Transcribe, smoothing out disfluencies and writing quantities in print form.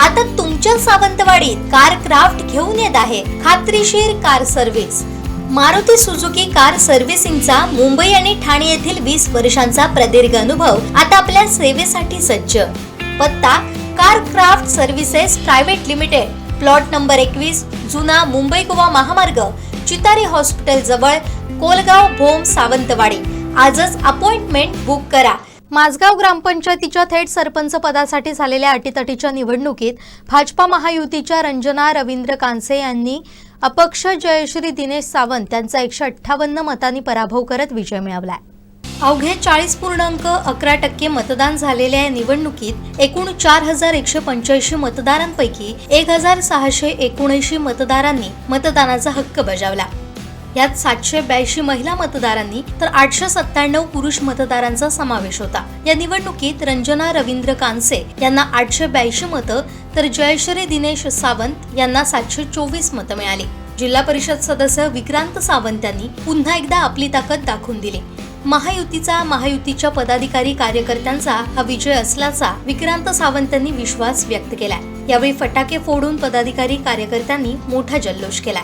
आता तुमच्या सावंतवाडीत car craft घेऊन येत आहे खात्रीशीर car service. Maruti Suzuki car सर्व्हिसिंगचा मुंबई आणि ठाणे येथील 20 वर्षांचा प्रदीर्घ अनुभव आता आपल्या सेवेसाठी सज्ज। पत्ता car craft services private limited, plot number 21, जुना मुंबई गोवा महामार्ग, चितारी हॉस्पिटल जवळ, कोलगाव भोम, सावंतवाडी। आजच अपॉइंटमेंट बुक करा। माझगाव ग्रामपंचायतीच्या थेट सरपंच पदासाठी झालेल्या अटीतटीच्या निवडणुकीत भाजपा महायुतीच्या रंजना रवींद्र कांसे यांनी अपक्ष जयश्री दिनेश सावंत यांचा 158 मतांनी पराभव करत विजय मिळवला। अवघे 40.11% मतदान झालेल्या या निवडणुकीत एकूण 4185 मतदारांपैकी 1679 मतदारांनी मतदानाचा हक्क बजावला। यात 782 महिला मतदारांनी तर 897 पुरुष मतदारांचा समावेश होता। या निवडणुकीत रंजना रवींद्र कांसे यांना 882 मतं तर जयश्री दिनेश सावंत यांना 724 मतं मिळाली। जिल्हा परिषद सदस्य विक्रांत सावंत यांनी पुन्हा एकदा आपली ताकद दाखवून दिली। महायुतीच्या पदाधिकारी कार्यकर्त्यांचा हा विजय असल्याचा विक्रांत सावंत यांनी विश्वास व्यक्त केला। यावेळी फटाके फोडून पदाधिकारी कार्यकर्त्यांनी मोठा जल्लोष केला।